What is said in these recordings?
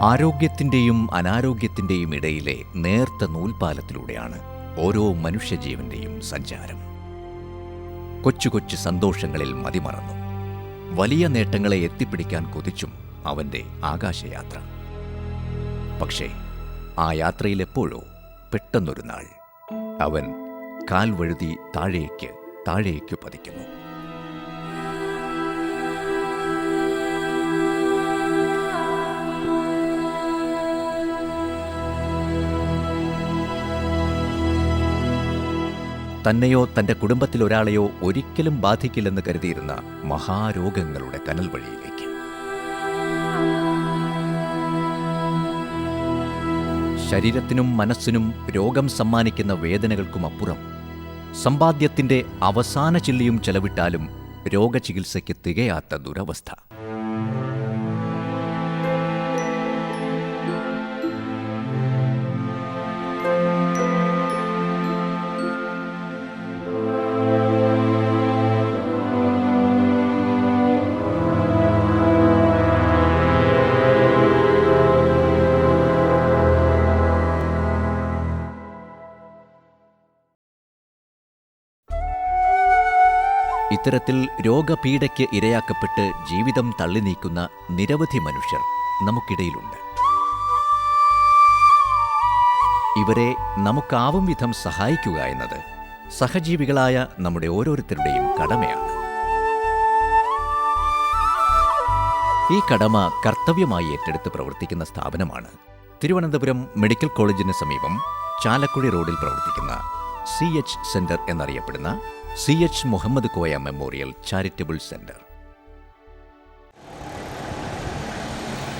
ആരോഗ്യത്തിൻ്റെയും അനാരോഗ്യത്തിൻ്റെയും ഇടയിലെ നേർത്ത നൂൽപാലത്തിലൂടെയാണ് ഓരോ മനുഷ്യജീവൻ്റെയും സഞ്ചാരം. കൊച്ചു കൊച്ചു സന്തോഷങ്ങളിൽ മതിമറന്നും വലിയ നേട്ടങ്ങളെ എത്തിപ്പിടിക്കാൻ കൊതിച്ചും അവൻ്റെ ആകാശയാത്ര. പക്ഷേ ആ യാത്രയിലെപ്പോഴോ പെട്ടെന്നൊരു നാൾ അവൻ കാൽ വഴുതി താഴേക്ക് പതിക്കുന്നു. തന്നെയോ തൻ്റെ കുടുംബത്തിലൊരാളെയോ ഒരിക്കലും ബാധിക്കില്ലെന്ന് കരുതിയിരുന്ന മഹാരോഗങ്ങളുടെ കനൽ വഴിയിലേക്ക്. ശരീരത്തിനും മനസ്സിനും രോഗം സമ്മാനിക്കുന്ന വേദനകൾക്കുമപ്പുറം സമ്പാദ്യത്തിൻ്റെ അവസാന ചില്ലിയും ചെലവിട്ടാലും രോഗചികിത്സയ്ക്ക് തികയാത്ത ദുരവസ്ഥ. ഇത്തരത്തിൽ രോഗപീഡയ്ക്ക് ഇരയാക്കപ്പെട്ട് ജീവിതം തള്ളി നീക്കുന്ന നിരവധി മനുഷ്യർ നമുക്കിടയിലുണ്ട്. ഇവരെ നമുക്കാവും വിധം സഹായിക്കുക എന്നത് സഹജീവികളായ നമ്മുടെ ഓരോരുത്തരുടെയും കടമയാണ്. ഈ കടമ കർത്തവ്യമായി ഏറ്റെടുത്ത് പ്രവർത്തിക്കുന്ന സ്ഥാപനമാണ് തിരുവനന്തപുരം മെഡിക്കൽ കോളേജിന് സമീപം ചാലക്കുടി റോഡിൽ പ്രവർത്തിക്കുന്ന CH സെന്റർ എന്നറിയപ്പെടുന്ന CH Muhammad Koya memorial charitable centre.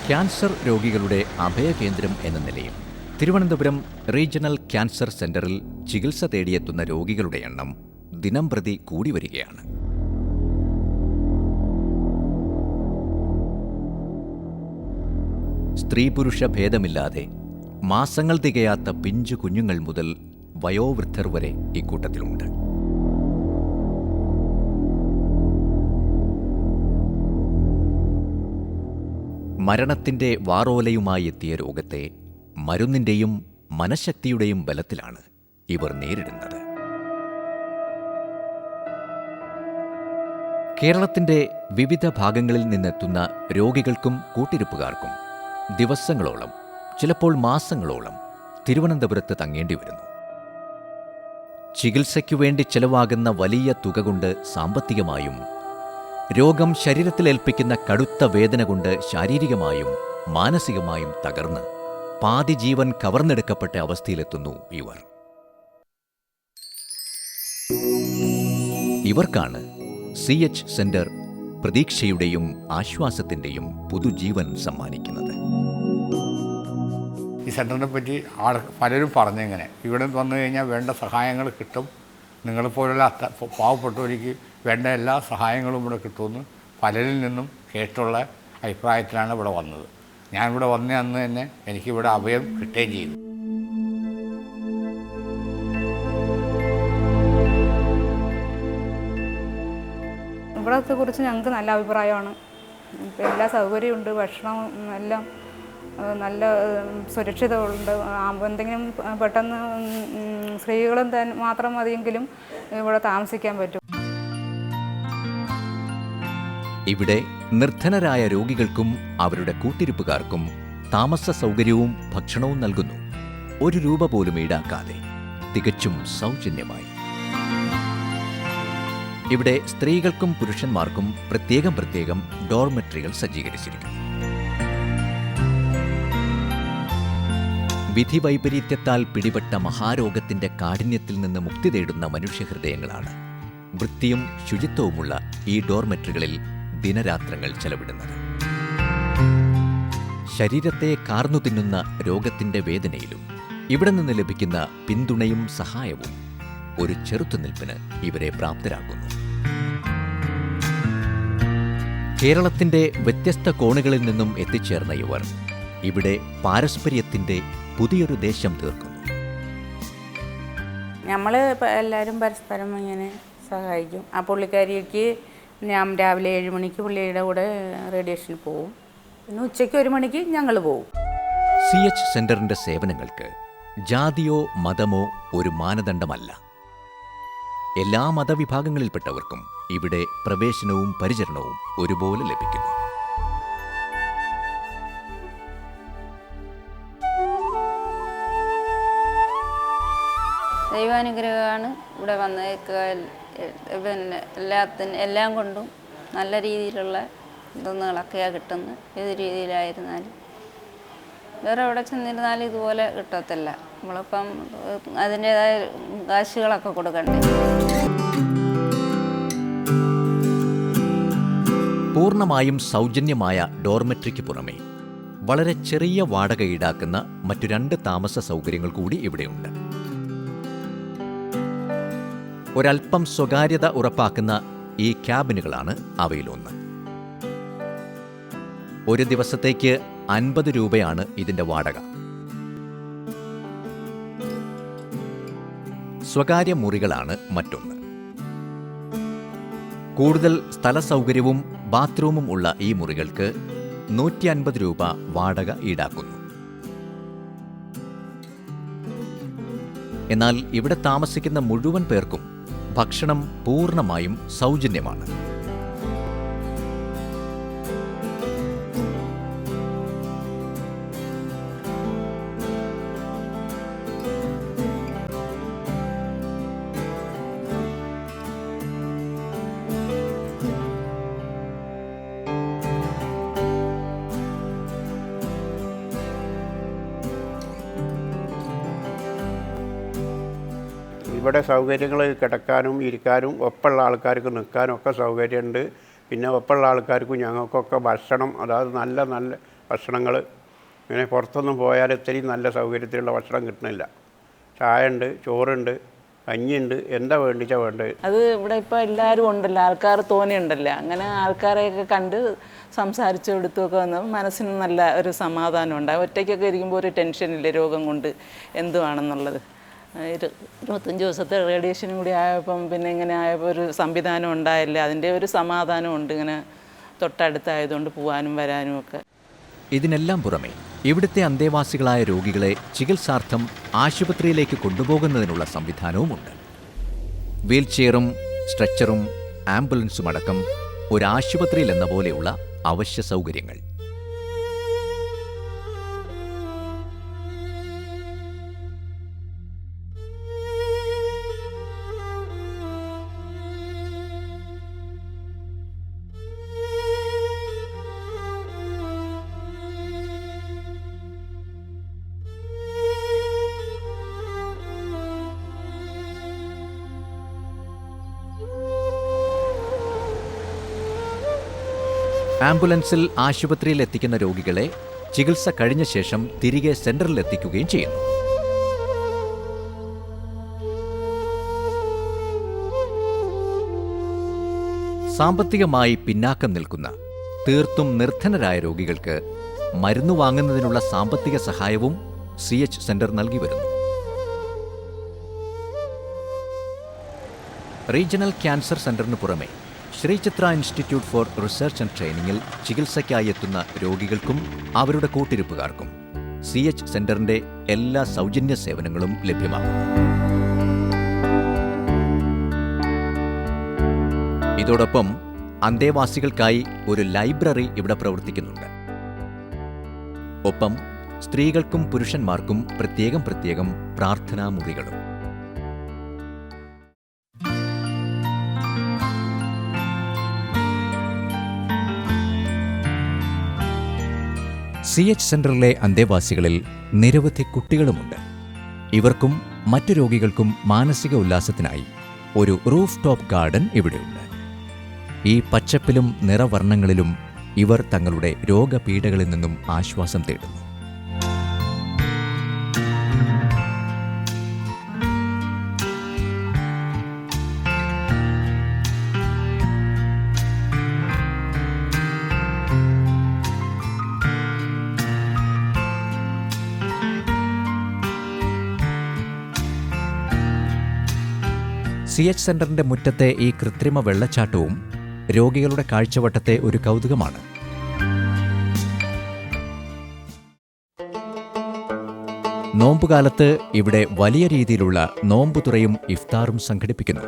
Cancer രോഗികളുടെ അഭയകേന്ദ്രം എന്ന നിലയിൽ തിരുവനന്തപുരം റീജിയണൽ ക്യാൻസർ സെന്ററിൽ ചികിത്സ തേടിയെത്തുന്ന രോഗികളുടെ എണ്ണം ദിനംപ്രതി കൂടി വരികയാണ്. സ്ത്രീ പുരുഷ ഭേദമില്ലാതെ മാസങ്ങൾ തികയാത്ത പിഞ്ചു കുഞ്ഞുങ്ങൾ മുതൽ വയോവൃദ്ധർ വരെ ഇക്കൂട്ടത്തിലുണ്ട്. മരണത്തിൻ്റെ വാറോലയുമായി എത്തിയ രോഗത്തെ മരുന്നിൻ്റെയും മനഃശക്തിയുടെയും ബലത്തിലാണ് ഇവർ നേരിടുന്നത്. കേരളത്തിൻ്റെ വിവിധ ഭാഗങ്ങളിൽ നിന്നെത്തുന്ന രോഗികൾക്കും കൂട്ടിരിപ്പുകാർക്കും ദിവസങ്ങളോളം, ചിലപ്പോൾ മാസങ്ങളോളം തിരുവനന്തപുരത്ത് തങ്ങേണ്ടി വരുന്നു. ചികിത്സയ്ക്കു വേണ്ടി ചെലവാകുന്ന വലിയ തുക കൊണ്ട് സാമ്പത്തികമായും, രോഗം ശരീരത്തിലേൽപ്പിക്കുന്ന കടുത്ത വേദന കൊണ്ട് ശാരീരികമായും മാനസികമായും തകർന്ന് പാതി ജീവൻ കവർന്നെടുക്കപ്പെട്ട അവസ്ഥയിലെത്തുന്നു ഇവർ. ഇവർക്കാണ് CH സെന്റർ പ്രതീക്ഷയുടെയും ആശ്വാസത്തിൻ്റെയും പുതുജീവൻ സമ്മാനിക്കുന്നത്. ഈ സെൻ്ററിനെ പറ്റി പലരും പറഞ്ഞിങ്ങനെ, ഇവിടെ വന്നു കഴിഞ്ഞാൽ വേണ്ട സഹായങ്ങൾ കിട്ടും, നിങ്ങളെപ്പോലുള്ള പാവപ്പെട്ടവർക്ക് വേണ്ട എല്ലാ സഹായങ്ങളും ഇവിടെ കിട്ടുമെന്ന് പലരിൽ നിന്നും കേട്ടുള്ള അഭിപ്രായത്തിലാണ് ഇവിടെ വന്നത്. ഞാനിവിടെ വന്ന അന്ന് തന്നെ എനിക്കിവിടെ അഭയം കിട്ടുകയും ചെയ്തു. ഇവിടത്തെക്കുറിച്ച് ഞങ്ങൾക്ക് നല്ല അഭിപ്രായമാണ്. എല്ലാ സൗകര്യമുണ്ട്, ഭക്ഷണം എല്ലാം നല്ല സുരക്ഷിതമുണ്ട്. എന്തെങ്കിലും പെട്ടെന്ന് സ്ത്രീകളും മാത്രം മതിയെങ്കിലും ഇവിടെ താമസിക്കാൻ പറ്റും. ഇവിടെ നിർധനരായ രോഗികൾക്കും അവരുടെ കൂട്ടിരിപ്പുകാർക്കും താമസ സൗകര്യവും ഭക്ഷണവും നൽകുന്നു. 1 രൂപ പോലും ഈടാക്കാതെ, തികച്ചും സൗജന്യമായി. ഇവിടെ സ്ത്രീകൾക്കും പുരുഷന്മാർക്കും പ്രത്യേകം ഡോർമെട്രികൾ സജ്ജീകരിച്ചിരിക്കുന്നു. വിധി വൈപരീത്യത്താൽ പിടിപെട്ട മഹാരോഗത്തിന്റെ കാഠിന്യത്തിൽ നിന്ന് മുക്തി തേടുന്ന മനുഷ്യഹൃദയങ്ങളാണ് വൃത്തിയും ശുചിത്വവുമുള്ള ഈ ഡോർമെട്രികളിൽ ദിനരാത്രങ്ങൾ ചെലവിടുന്നത്. ശരീരത്തെ കാർന്നു തിന്നുന്ന രോഗത്തിന്റെ വേദനയിലും ഇവിടെ നിന്ന് ലഭിക്കുന്ന പിന്തുണയും സഹായവും ഒരു ചെറുത്തുനിൽപ്പിന് ഇവരെ പ്രാപ്തരാക്കുന്നു. കേരളത്തിന്റെ വ്യത്യസ്ത കോണുകളിൽ നിന്നും എത്തിച്ചേർന്ന ഇവർ ഇവിടെ പാരസ്പര്യത്തിന്റെ പുതിയൊരു ദേശം തീർക്കുന്നു. നമ്മൾ എല്ലാവരും പരസ്പരം ഇങ്ങനെ സഹായിക്കും. ആ പുള്ളിക്കാരിക്ക് ഞാൻ രാവിലെ 7 മണിക്ക് പുള്ളിയുടെ കൂടെ റേഡിയേഷന് പോവും, പിന്നെ ഉച്ചയ്ക്ക് 1 മണിക്ക് ഞങ്ങൾ പോവും. CH സെന്ററിന്റെ സേവനങ്ങൾക്ക് ജാതിയോ മതമോ ഒരു മാനദണ്ഡമല്ല. എല്ലാ മതവിഭാഗങ്ങളിൽപ്പെട്ടവർക്കും ഇവിടെ പ്രവേശനവും പരിചരണവും ഒരുപോലെ ലഭിക്കുന്നു. ദൈവാനുഗ്രഹമാണ് ഇവിടെ വന്നേക്കുക. പിന്നെ എല്ലാം കൊണ്ടും നല്ല രീതിയിലുള്ള ഇതൊന്നുകളൊക്കെയാണ് കിട്ടുന്നത്. ഏത് രീതിയിലായിരുന്നാലും വേറെ എവിടെ ചെന്നിരുന്നാലും ഇതുപോലെ കിട്ടത്തില്ല. നമ്മളിപ്പം അതിൻ്റേതായ കാശുകളൊക്കെ കൊടുക്കണ്ടേ. പൂർണ്ണമായും സൗജന്യമായ ഡോർമെട്രിക്ക് പുറമെ വളരെ ചെറിയ വാടക ഈടാക്കുന്ന മറ്റു 2 താമസ സൗകര്യങ്ങൾ കൂടി ഇവിടെയുണ്ട്. ഒരൽപ്പം സ്വകാര്യത ഉറപ്പാക്കുന്ന ഈ ക്യാബിനുകളാണ് അവയിലൊന്ന്. ഒരു ദിവസത്തേക്ക് 50 രൂപയാണ് ഇതിന്റെ വാടക. സ്വകാര്യ മുറികളാണ് മറ്റൊന്ന്. കൂടുതൽ സ്ഥല സൗകര്യവും ബാത്റൂമും ഉള്ള ഈ മുറികൾക്ക് 150 രൂപ വാടക ഈടാക്കുന്നു. എന്നാൽ ഇവിടെ താമസിക്കുന്ന മുഴുവൻ പേർക്കും ഭക്ഷണം പൂർണ്ണമായും സൗജന്യമാണ്. ഇവിടെ സൗകര്യങ്ങൾ കിടക്കാനും ഇരിക്കാനും ഒപ്പമുള്ള ആൾക്കാർക്ക് നിൽക്കാനും ഒക്കെ സൗകര്യമുണ്ട്. പിന്നെ ഒപ്പമുള്ള ആൾക്കാർക്കും ഞങ്ങൾക്കൊക്കെ ഭക്ഷണം, അതായത് നല്ല നല്ല ഭക്ഷണങ്ങൾ, ഇങ്ങനെ പുറത്തൊന്നും പോയാൽ ഇത്രയും നല്ല സൗകര്യത്തിലുള്ള ഭക്ഷണം കിട്ടുന്നില്ല. ചായ ഉണ്ട്, ചോറുണ്ട്, കഞ്ഞിയുണ്ട്, എന്താ വേണ്ടിച്ചാൽ വേണ്ടത്. അത് ഇവിടെ ഇപ്പോൾ എല്ലാവരും ഉണ്ടല്ലോ, ആൾക്കാർ തോനെയുണ്ടല്ലോ. അങ്ങനെ ആൾക്കാരെയൊക്കെ കണ്ട് സംസാരിച്ചു കൊടുത്തുമൊക്കെ വന്നപ്പോൾ മനസ്സിന് നല്ല ഒരു സമാധാനം ഉണ്ടാകും. ഒറ്റയ്ക്കൊക്കെ ഇരിക്കുമ്പോൾ ഒരു ടെൻഷനില്ല രോഗം കൊണ്ട് എന്തുവാണെന്നുള്ളത്. 25 ദിവസത്തെ റേഡിയേഷനും കൂടി ആയപ്പം പിന്നെ ഇങ്ങനെ ആയപ്പോൾ ഒരു സംവിധാനം ഉണ്ടായില്ല. അതിൻ്റെ ഒരു സമാധാനമുണ്ട്, ഇങ്ങനെ തൊട്ടടുത്തായതുകൊണ്ട് പോകാനും വരാനും ഒക്കെ. ഇതിനെല്ലാം പുറമെ ഇവിടുത്തെ അന്തേവാസികളായ രോഗികളെ ചികിത്സാർത്ഥം ആശുപത്രിയിലേക്ക് കൊണ്ടുപോകുന്നതിനുള്ള സംവിധാനവുമുണ്ട്. വീൽചെയറും സ്ട്രെച്ചറും ആംബുലൻസുമടക്കം ഒരാശുപത്രിയിൽ എന്ന പോലെയുള്ള അവശ്യ സൗകര്യങ്ങൾ. ആംബുലൻസിൽ ആശുപത്രിയിൽ എത്തിക്കുന്ന രോഗികളെ ചികിത്സ കഴിഞ്ഞ ശേഷം തിരികെ സെന്ററിൽ എത്തിക്കുകയും ചെയ്യുന്നു. സാമ്പത്തികമായി പിന്നാക്കം നിൽക്കുന്ന തീർത്തും നിർധനരായ രോഗികൾക്ക് മരുന്ന് വാങ്ങുന്നതിനുള്ള സാമ്പത്തിക സഹായവും CH സെന്റർ നൽകി വരുന്നു. റീജിയണൽ ക്യാൻസർ സെന്ററിന് പുറമെ Sree Chitra institute for research and ട്രെയിനിങ്ങിൽ ചികിത്സയ്ക്കായി എത്തുന്ന രോഗികൾക്കും അവരുടെ കൂട്ടിരിപ്പുകാർക്കും CH സെന്ററിന്റെ എല്ലാ സൗജന്യ സേവനങ്ങളും ലഭ്യമാകുന്നു. ഇതോടൊപ്പം അന്തേവാസികൾക്കായി ഒരു ലൈബ്രറി ഇവിടെ പ്രവർത്തിക്കുന്നുണ്ട്. ഒപ്പം സ്ത്രീകൾക്കും പുരുഷന്മാർക്കും പ്രത്യേകം പ്രാർത്ഥനാ മുറികളും. CH സെന്ററിലെ അന്തേവാസികളിൽ നിരവധി കുട്ടികളുമുണ്ട്. ഇവർക്കും മറ്റു രോഗികൾക്കും മാനസിക ഉല്ലാസത്തിനായി ഒരു റൂഫ് ടോപ്പ് ഗാർഡൻ ഇവിടെയുണ്ട്. ഈ പച്ചപ്പിലും നിറവർണ്ണങ്ങളിലും ഇവർ തങ്ങളുടെ രോഗപീഠകളിൽ നിന്നും ആശ്വാസം തേടുന്നു. CH സെന്ററിന്റെ മുറ്റത്തെ ഈ കൃത്രിമ വെള്ളച്ചാട്ടവും രോഗികളുടെ കാഴ്ചവട്ടത്തെ ഒരു കൗതുകമാണ്. നോമ്പുകാലത്ത് ഇവിടെ വലിയ രീതിയിലുള്ള നോമ്പുതുറയും ഇഫ്താറും സംഘടിപ്പിക്കുന്നു.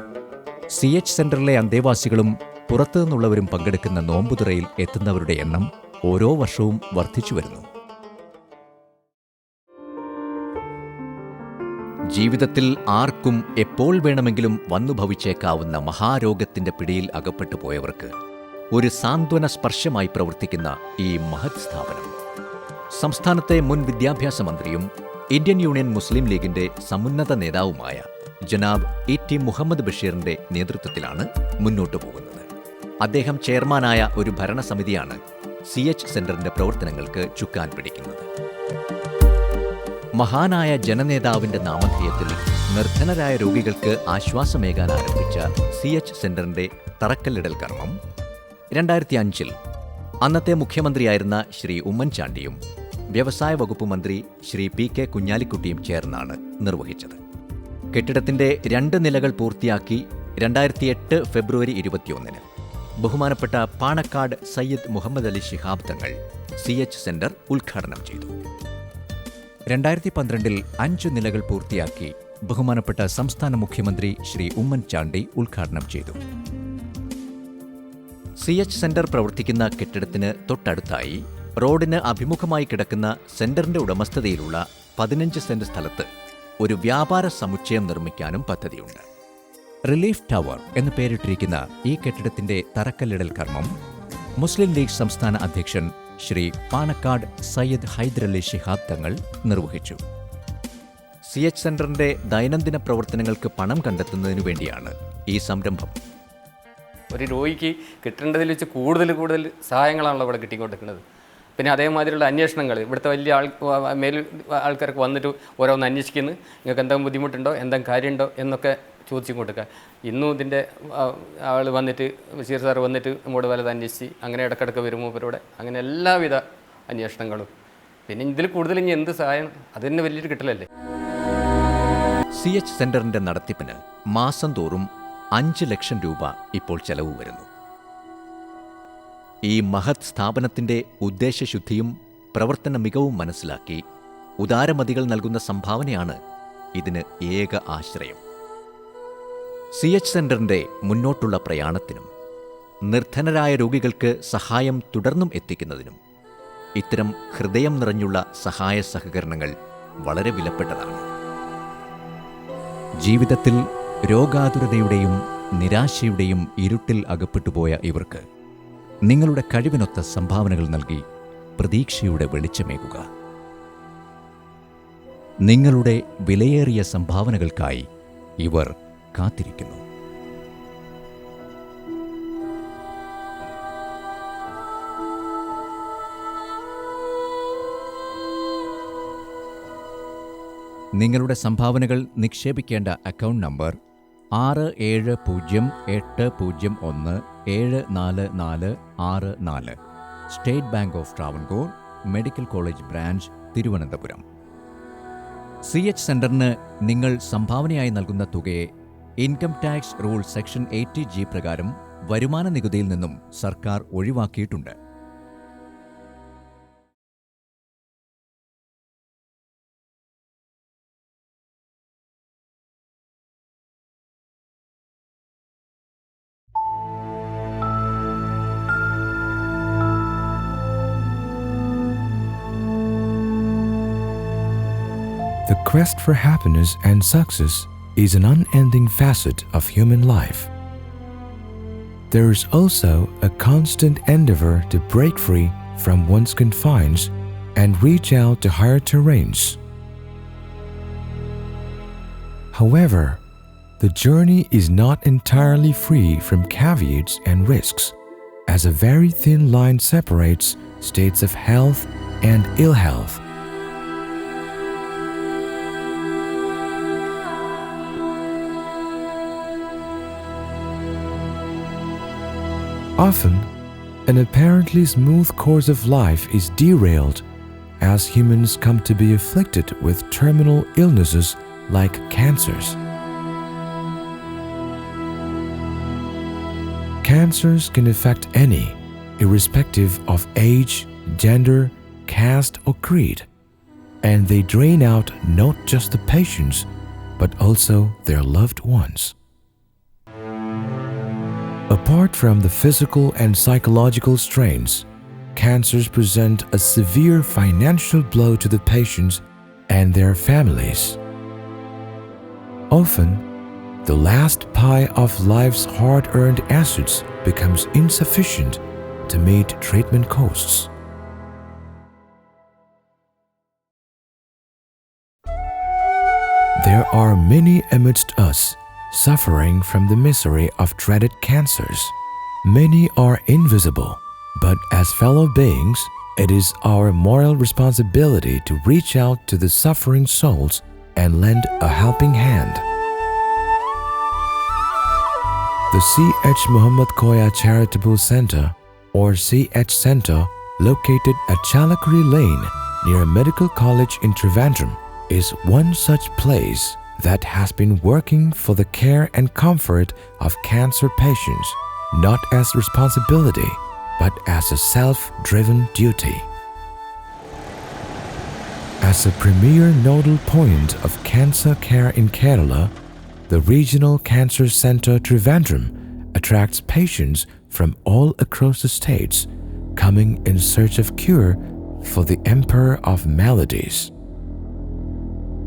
CH സെന്ററിലെ അന്തേവാസികളും പുറത്തുനിന്നുള്ളവരും പങ്കെടുക്കുന്ന നോമ്പുതുറയിൽ എത്തുന്നവരുടെ എണ്ണം ഓരോ വർഷവും വർദ്ധിച്ചു വരുന്നു. ജീവിതത്തിൽ ആർക്കും എപ്പോൾ വേണമെങ്കിലും വന്നു ഭവിച്ചേക്കാവുന്ന മഹാരോഗത്തിന്റെ പിടിയിൽ അകപ്പെട്ടു പോയവർക്ക് ഒരു സാന്ത്വന സ്പർശമായി പ്രവർത്തിക്കുന്ന ഈ മഹത് സ്ഥാപനം സംസ്ഥാനത്തെ മുൻ വിദ്യാഭ്യാസ മന്ത്രിയും ഇന്ത്യൻ യൂണിയൻ മുസ്ലിം ലീഗിന്റെ സമുന്നത നേതാവുമായ ജനാബ് E.T. മുഹമ്മദ് ബഷീറിന്റെ നേതൃത്വത്തിലാണ് മുന്നോട്ടു പോകുന്നത്. അദ്ദേഹം ചെയർമാനായ ഒരു ഭരണസമിതിയാണ് CH സെന്ററിന്റെ പ്രവർത്തനങ്ങൾക്ക് ചുക്കാൻ പിടിക്കുന്നത്. മഹാനായ ജനനേതാവിന്റെ നാമധേയത്തിൽ നിർധനരായ രോഗികൾക്ക് ആശ്വാസമേകാൻ ആരംഭിച്ച CH സെന്ററിന്റെ തറക്കല്ലിടൽ കർമ്മം 2005 അന്നത്തെ മുഖ്യമന്ത്രിയായിരുന്ന ശ്രീ ഉമ്മൻചാണ്ടിയും വ്യവസായ വകുപ്പ് മന്ത്രി ശ്രീ P.K. കുഞ്ഞാലിക്കുട്ടിയും ചേർന്നാണ് നിർവഹിച്ചത്. കെട്ടിടത്തിന്റെ 2 നിലകൾ പൂർത്തിയാക്കി 2008 ഫെബ്രുവരി 21 ബഹുമാനപ്പെട്ട പാണക്കാട് സയ്യിദ് മുഹമ്മദ് അലി ശിഹാബ് തങ്ങൾ CH സെന്റർ ഉദ്ഘാടനം ചെയ്തു. 2012 5 നിലകൾ പൂർത്തിയാക്കി ബഹുമാനപ്പെട്ട സംസ്ഥാന മുഖ്യമന്ത്രി ശ്രീ ഉമ്മൻചാണ്ടി ഉദ്ഘാടനം ചെയ്തു. CH സെന്റർ പ്രവർത്തിക്കുന്ന കെട്ടിടത്തിന് തൊട്ടടുത്തായി റോഡിന് അഭിമുഖമായി കിടക്കുന്ന സെന്ററിന്റെ ഉടമസ്ഥതയിലുള്ള 15 സെന്റ് സ്ഥലത്ത് ഒരു വ്യാപാര സമുച്ചയം നിർമ്മിക്കാനും പദ്ധതിയുണ്ട്. റിലീഫ് ടവർ എന്ന് പേരിട്ടിരിക്കുന്ന ഈ കെട്ടിടത്തിന്റെ തറക്കല്ലിടൽ കർമ്മം മുസ്ലിം ലീഗ് സംസ്ഥാന അധ്യക്ഷൻ ശ്രീ പാണക്കാട് സയ്യിദ് ഹൈദരലി ശിഹാബ് തങ്ങൾ നിർവഹിച്ചു. CH സെന്ററിന്റെ ദൈനംദിന പ്രവർത്തനങ്ങൾക്ക് പണം കണ്ടെത്തുന്നതിനു വേണ്ടിയാണ് ഈ സംരംഭം. ഒരു രോഗിക്ക് കിട്ടേണ്ടതിൽ വെച്ച് കൂടുതൽ സഹായങ്ങളാണല്ലോ ഇവിടെ കിട്ടിക്കൊണ്ടിരിക്കുന്നത്. പിന്നെ അതേമാതിരിയുള്ള അന്വേഷണങ്ങൾ ഇവിടുത്തെ വലിയ ആൾക്കാർക്ക് വന്നിട്ട് ഓരോന്ന് അന്വേഷിക്കുന്നു, നിങ്ങൾക്ക് എന്തെങ്കിലും ബുദ്ധിമുട്ടുണ്ടോ, എന്തെങ്കിലും കാര്യമുണ്ടോ എന്നൊക്കെ ചോദിച്ചു കൊടുക്കുക. ഇന്നും ഇതിൻ്റെ ആൾ വന്നിട്ട് ബഷീർ സാർ വന്നിട്ട് നമ്മോട് വലത് അന്വേഷിച്ച് അങ്ങനെ ഇടക്കിടക്ക് വരുമ്പോൾ ഇവരോടെ അങ്ങനെ എല്ലാവിധ അന്വേഷണങ്ങളും. പിന്നെ ഇതിൽ കൂടുതൽ ഇനി എന്ത് സഹായം, അത് തന്നെ വലിയൊരു കിട്ടലല്ലേ. CH സെന്ററിന്റെ നടത്തിപ്പിന് മാസം തോറും 5 ലക്ഷം രൂപ ഇപ്പോൾ ചെലവ് വരുന്നു. ഈ മഹത് സ്ഥാപനത്തിന്റെ ഉദ്ദേശശുദ്ധിയും പ്രവർത്തന മികവും മനസ്സിലാക്കി ഉദാരമതികൾ നൽകുന്ന സംഭാവനയാണ് ഇതിന് ഏക ആശ്രയം. CH സെന്ററിന്റെ മുന്നോട്ടുള്ള പ്രയാണത്തിനും നിർധനരായ രോഗികൾക്ക് സഹായം തുടർന്നും എത്തിക്കുന്നതിനും ഇത്തരം ഹൃദയം നിറഞ്ഞുള്ള സഹായ സഹകരണങ്ങൾ വളരെ വിലപ്പെട്ടതാണ്. ജീവിതത്തിൽ രോഗാതുരതയുടെയും നിരാശയുടെയും ഇരുട്ടിൽ അകപ്പെട്ടുപോയ ഇവർക്ക് നിങ്ങളുടെ കഴിവിനൊത്ത സംഭാവനകൾ നൽകി പ്രതീക്ഷയുടെ വെളിച്ചമേകുക. നിങ്ങളുടെ വിലയേറിയ സംഭാവനകൾക്കായി ഇവർ കാത്തിരിക്കുന്നു. നിങ്ങളുടെ സംഭാവനകൾ നിക്ഷേപിക്കേണ്ട account number 608018017444 state bank of Travancore, medical college branch, Thiruvananthapuram. CH സെന്ററിന് നിങ്ങൾ സംഭാവനയായി നൽകുന്ന തുകയെ income tax rule section 80G പ്രകാരം വരുമാന നികുതിയിൽ നിന്നും സർക്കാർ ഒഴിവാക്കിയിട്ടുണ്ട്. The quest for happiness and success is an unending facet of human life. There is also a constant endeavor to break free from one's confines and reach out to higher terrains. However, the journey is not entirely free from caveats and risks, as a very thin line separates states of health and ill health. Often, an apparently smooth course of life is derailed as humans come to be afflicted with terminal illnesses like cancers. Cancers can affect any, irrespective of age, gender, caste, or creed. and they drain out not just the patients but also their loved ones. Apart from the physical and psychological strains, cancers present a severe financial blow to the patients and their families. Often, the last pie of life's hard-earned assets becomes insufficient to meet treatment costs. There are many amidst us suffering from the misery of dreaded cancers. Many are invisible, but as fellow beings, it is our moral responsibility to reach out to the suffering souls and lend a helping hand. The C.H. Muhammad Koya Charitable Center, or C.H. Center, located at Chalakuri Lane near Medical College in Trivandrum, is one such place that has been working for the care and comfort of cancer patients, not as responsibility, but as a self-driven duty. As a premier nodal point of cancer care in Kerala, the Regional Cancer Center Trivandrum attracts patients from all across the states, coming in search of cure for the emperor of maladies.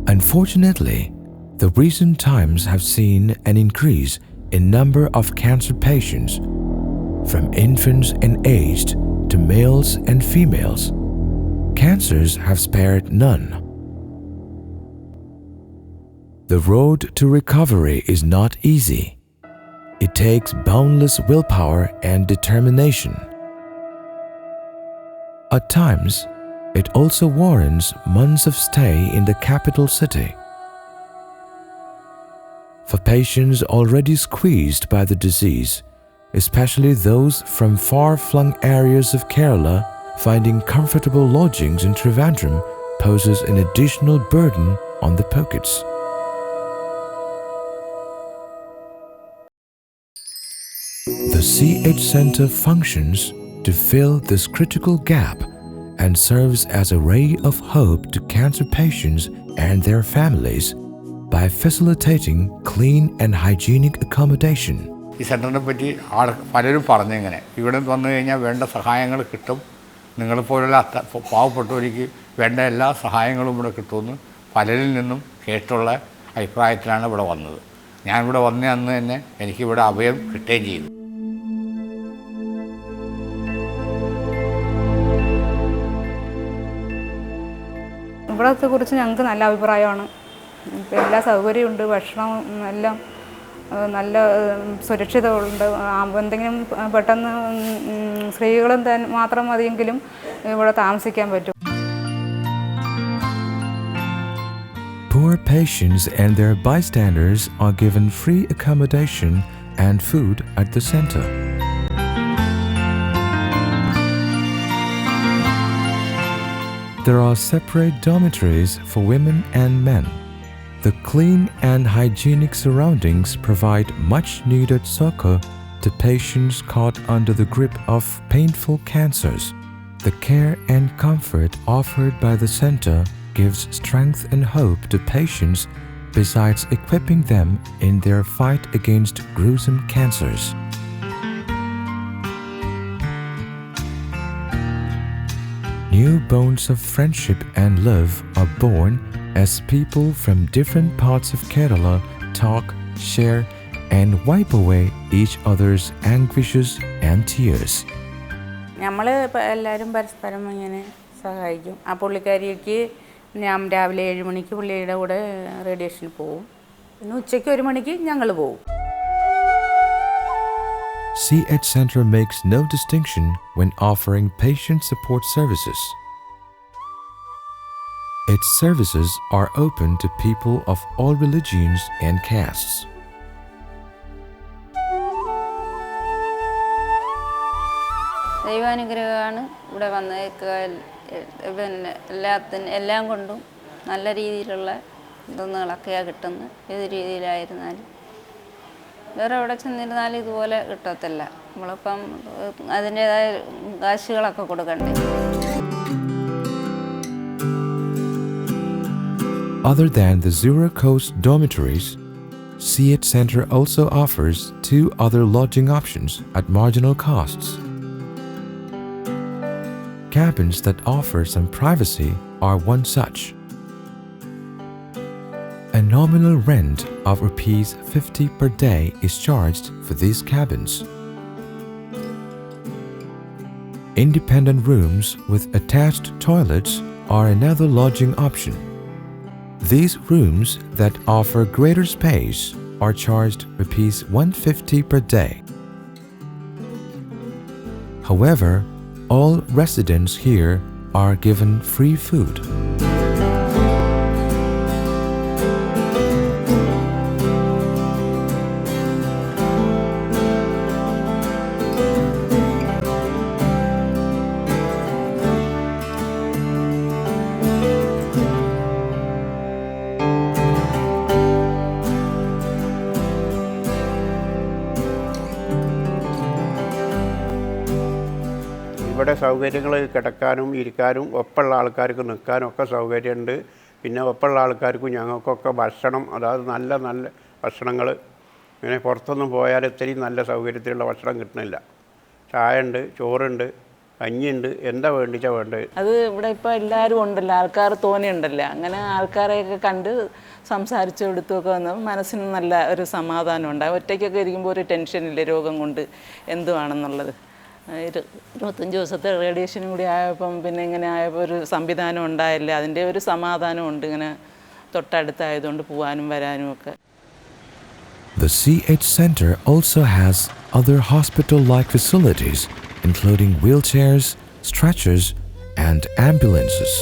Unfortunately, the recent times have seen an increase in number of cancer patients, from infants and aged to males and females. Cancers have spared none. The road to recovery is not easy. It takes boundless willpower and determination. At times, it also warrants months of stay in the capital city. For patients already squeezed by the disease, especially those from far-flung areas of Kerala, finding comfortable lodgings in Trivandrum poses an additional burden on the pockets. The C.H. Center functions to fill this critical gap and serves as a ray of hope to cancer patients and their families by facilitating clean and hygienic accommodation. ഈ സെൻറ്ററിനെ പറ്റി പലരും പറഞ്ഞിങ്ങനെ ഇവിടെ വന്നു കഴിഞ്ഞാൽ വേണ്ട സഹായങ്ങൾ കിട്ടും, നിങ്ങളെപ്പോലുള്ള പാവപ്പെട്ടവർക്ക് വേണ്ട എല്ലാ സഹായങ്ങളും ഇവിടെ കിട്ടുമെന്ന് പലരിൽ നിന്നും കേട്ടുള്ള അഭിപ്രായത്തിലാണ് ഇവിടെ വന്നത്. ഞാനിവിടെ വന്ന അന്ന് തന്നെ എനിക്കിവിടെ അഭയം കിട്ടുകയും ചെയ്തു. ഇവിടത്തെ കുറിച്ച് ഞങ്ങൾക്ക് നല്ല അഭിപ്രായമാണ്. എല്ലാ സൗകര്യമുണ്ട്, ഭക്ഷണം എല്ലാം നല്ല സുരക്ഷിതമുണ്ട്. എന്തെങ്കിലും പെട്ടെന്ന് സ്ത്രീകളും മാത്രം മതിയെങ്കിലും ഇവിടെ താമസിക്കാൻ പറ്റും. Poor patients and their bystanders are given free accommodation and food at the center. There are separate dormitories for women and men. The clean and hygienic surroundings provide much needed succor to patients caught under the grip of painful cancers. The care and comfort offered by the center gives strength and hope to patients, besides equipping them in their fight against gruesome cancers. New bonds of friendship and love are born as people from different parts of Kerala talk, share, and wipe away each other's anguishes and tears. നമ്മൾ എല്ലാവരും പരസ്പരം ഇങ്ങനെ സഹായിക്കും. ആ പുള്ളിക്കാരിക്ക് ഞാൻ രാവിലെ 7 മണിക്ക് പുള്ളിയുടെ കൂടെ റേഡിയേഷന് പോവും, പിന്നെ ഉച്ചയ്ക്ക് 1 മണിക്ക് ഞങ്ങൾ പോവും. C.H. Center makes no distinction when offering patient support services. Its services are open to people of all religions and castes. ദൈവാനുഗ്രഹമാണ് ഇവിടെ വന്ന് പിന്നെ എല്ലാം കൊണ്ടും നല്ല രീതിയിലുള്ള ഇതൊന്നുകളൊക്കെയാണ് കിട്ടുന്നത്. ഏത് രീതിയിലായിരുന്നാലും വേറെ എവിടെ ചെന്നിരുന്നാലും ഇതുപോലെ കിട്ടത്തില്ല. നമ്മളിപ്പം അതിൻ്റേതായ കാശുകളൊക്കെ കൊടുക്കണ്ടേ. Other than the zero-cost dormitories, CH Center also offers 2 other lodging options at marginal costs. Cabins that offer some privacy are one such. A nominal rent of Rs 50 per day is charged for these cabins. Independent rooms with attached toilets are another lodging option. These rooms that offer greater space are charged Rs 150 per day. However, all residents here are given free food. ഇവിടെ സൗകര്യങ്ങൾ കിടക്കാനും ഇരിക്കാനും ഒപ്പമുള്ള ആൾക്കാർക്ക് നിൽക്കാനും ഒക്കെ സൗകര്യമുണ്ട്. പിന്നെ ഒപ്പമുള്ള ആൾക്കാർക്കും ഞങ്ങൾക്കൊക്കെ ഭക്ഷണം, അതായത് നല്ല നല്ല ഭക്ഷണങ്ങൾ, ഇങ്ങനെ പുറത്തൊന്നും പോയാൽ ഇത്രയും നല്ല സൗകര്യത്തിലുള്ള ഭക്ഷണം കിട്ടുന്നില്ല. ചായ ഉണ്ട്, ചോറുണ്ട്, കഞ്ഞിയുണ്ട്, എന്താ വേണ്ടിച്ചാൽ വേണ്ടത്. അത് ഇവിടെ ഇപ്പോൾ എല്ലാവരും ഉണ്ടല്ലോ, ആൾക്കാർ തോനെയുണ്ടല്ലോ. അങ്ങനെ ആൾക്കാരെയൊക്കെ കണ്ട് സംസാരിച്ചു കൊടുത്തുമൊക്കെ വന്നപ്പോൾ മനസ്സിന് നല്ല ഒരു സമാധാനം ഉണ്ടാകും. ഒറ്റയ്ക്കൊക്കെ ഇരിക്കുമ്പോൾ ഒരു ടെൻഷനില്ല രോഗം കൊണ്ട് എന്തുവാണെന്നുള്ളത്. 25 ദിവസത്തെ റേഡിയേഷനും കൂടി ആയപ്പം പിന്നെ ഇങ്ങനെ ആയപ്പോൾ ഒരു സംവിധാനം ഉണ്ടായില്ല. അതിൻ്റെ ഒരു സമാധാനം ഉണ്ട്, ഇങ്ങനെ തൊട്ടടുത്തായതുകൊണ്ട് പോകാനും വരാനും ഒക്കെ. The CH Center also has other hospital-like facilities, including wheelchairs, stretchers, and ambulances.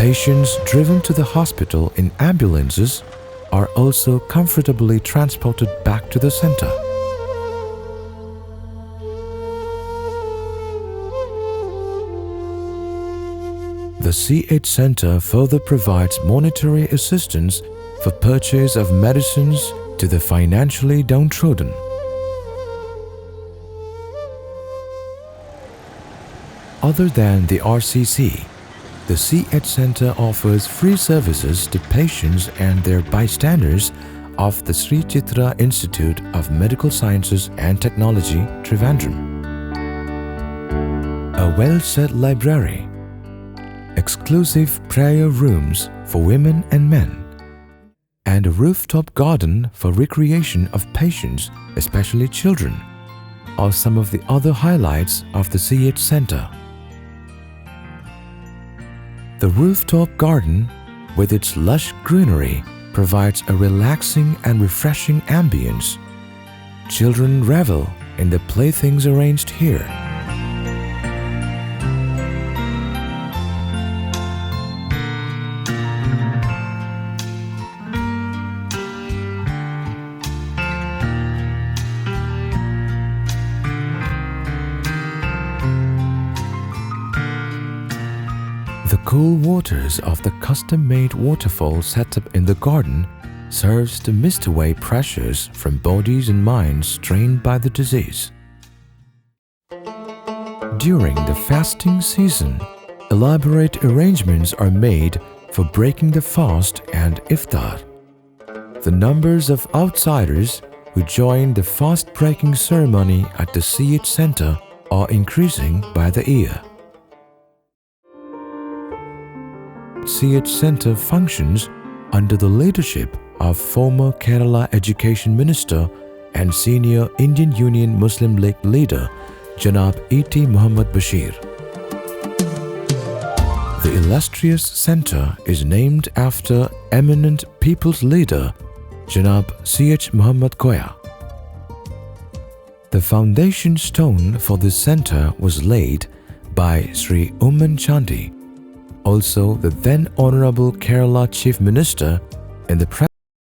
Patients driven to the hospital in ambulances are also comfortably transported back to the center. The CH Center further provides monetary assistance for purchase of medicines to the financially downtrodden. Other than the RCC, the CH Center offers free services to patients and their bystanders of the Sri Chitra Institute of Medical Sciences and Technology, Trivandrum. A well-set library, exclusive prayer rooms for women and men, and a rooftop garden for recreation of patients, especially children, are some of the other highlights of the CH Center. The rooftop garden, with its lush greenery, provides a relaxing and refreshing ambience. Children revel in the playthings arranged here. The cool waters of the custom-made waterfall set up in the garden serves to mist away pressures from bodies and minds strained by the disease. During the fasting season, elaborate arrangements are made for breaking the fast and iftar. The numbers of outsiders who join the fast-breaking ceremony at the CH Center are increasing by the year. CH Center functions under the leadership of former Kerala Education Minister and senior Indian Union Muslim League leader Janab E.T. Muhammad Bashir. The illustrious center is named after eminent people's leader Janab C.H. Muhammad Koya. The foundation stone for this center was laid by Sri Umman Chandi, also the then Honorable Kerala Chief Minister and the